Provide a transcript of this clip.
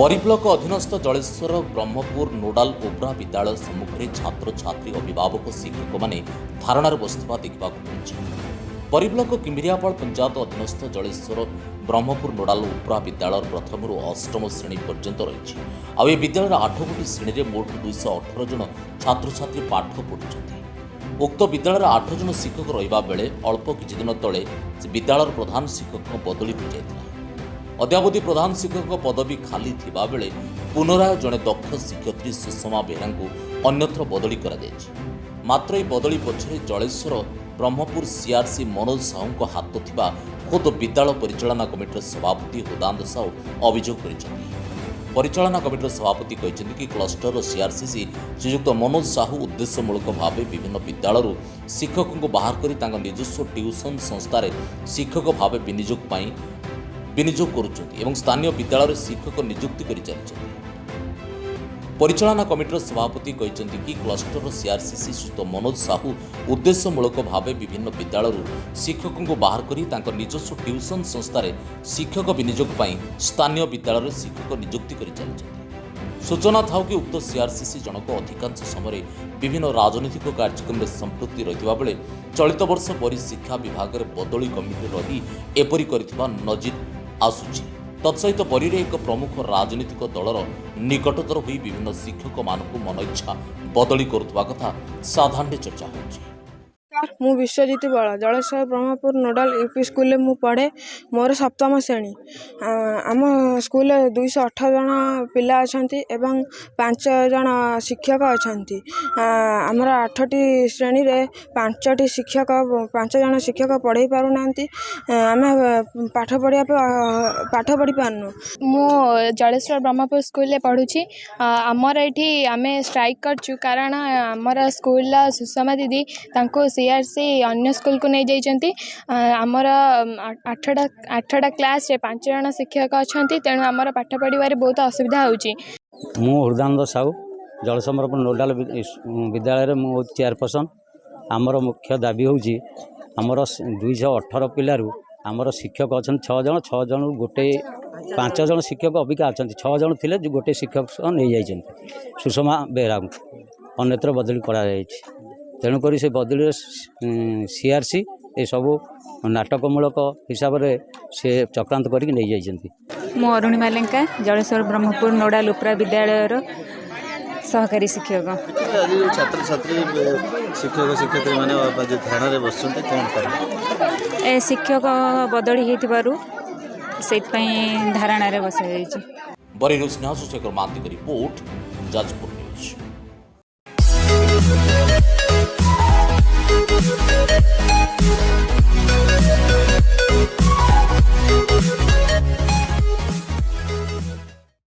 बरी ब्लॉक अधीनस्थ जलेश्वर ब्रह्मपुर नोडाल ओब्रा विद्यालय सम्मुख में छात्र छात्री अभिभावक शिक्षक मैंने धारणार बसुवा देखा बरी ब्लॉक किमिरियापाल पंचायत अधीनस्थ जलेश्वर ब्रह्मपुर नोडाल ओब्रा विद्यालय प्रथम अष्टम श्रेणी पर्यंत रही आ विद्यालय 8 गोटी श्रेणी में मोट 218 जन छात्र छात्री पाठ पढ़ुंट। उक्त विद्यालय 8 जन शिक्षक रहा बेले अल्प किछि दिन तले विद्यालय प्रधान शिक्षक बदली हो जाता। अद्यावधि प्रधान शिक्षक पदवी खाली थिबा बेले पुनराय जड़े दक्ष शिक्षयित्री सुषमा बेहरा को अन्यत्र बदली करा जायछि। मात्र यह बदली पछरे जलेश्वर ब्रह्मपुर सीआरसी मनोज साहू हाथ थिबा खुद विद्यालय परिचालना कमिटर सभापति हुदांत साहू अभियोग करिसेंति। परिचालना कमिटर सभापति कहते कि क्लस्टर सीआरसीसी श्रीयुक्त मनोज साहू उद्देश्यमूलक भाव विभिन्न विद्यालय शिक्षकों को बाहर कर निजस्व ट्यूशन संस्थार शिक्षक भाव विनियोग करुछन्ति स्थानीय विद्यालय शिक्षक नियुक्ति करि चलिछन्ति। परिचालना कमिटर सभापति कहते कि क्लस्टर सीआरसीसी श्रीयुक्त मनोज साहू उद्देश्यमूलक भाव विभिन्न विद्यालय शिक्षकों को बाहर कर निजस्व ट्यूशन संस्थार शिक्षक विनियोग स्थानीय विद्यालय शिक्षक नियुक्ति करि चलिछन्ति। सूचना था कि उक्त सीआरसीसी जनक अधिकांश समय विभिन्न राजनीतिक कार्यक्रम में संपृक्ति रहितबा बेले चलित वर्ष बरी शिक्षा विभाग में बदली कमिटी रही एपरी करितबा नजिर आसुछि। तत्सहित बरी एक प्रमुख राजनीतिक दलर निकटतर होई विभिन्न शिक्षक मानक मन इच्छा बदली करुवा कथा साधारण चर्चा होछि। मु विश्वजित बल जलेश्वर ब्रह्मपुर नोडाल यूपी स्कूल में पढ़े मोर सप्तम श्रेणी। आम स्कूल 218 जन पिला अच्छा एवं 5 जन शिक्षक अच्छा। आमर 8टी श्रेणी रे 5 जन शिक्षक पढ़े पारना आम पाठ पढ़ी पारनु। मु जलेश्वर ब्रह्मपुर स्कूल पढ़ुची। आमर ये आम स्ट्राइक करचु कारण आमर स्कूल सुषमा दीदी तांको सीआरसी अन्य स्कूल को नहीं जाइछन्ति। आमर 8टा क्लास रे 5 जन शिक्षक अच्छा तेणु आमर पाठ पढ़ार बहुत असुविधा होउची। मु हुदांत साहू जलेश्वर नोडाल विद्यालय मु चेयरपर्सन। आमर मुख्य दाबी होउची आमर 218 पिलारू आमर शिक्षक अच्छा 6 जन गोटे 5 जन शिक्षक अबिका अच्छा 6 जन थिले गोटे शिक्षक नहीं जाइछन्ति सुषमा बेहरा अन्यत्र बदली करा जाइछि। तेणुक से बदली सीआरसी ये सबू नाटकमूलक हिसाब से से चक्रांत करके नहीं जाइछन्ति। मु अरुणिमा लेंका जलेश्वर ब्रह्मपुर नोडाल उपरा विद्यालय सहकारी शिक्षक। छात्र छात्री शिक्षक शिक्षयित्री माने धारणा बसुंटे कौन कर ए शिक्षक बदली हेतिबारु सेतपई धारणा रे बसा जाइछि। Bari news Shekhar Manti report Jajpur news.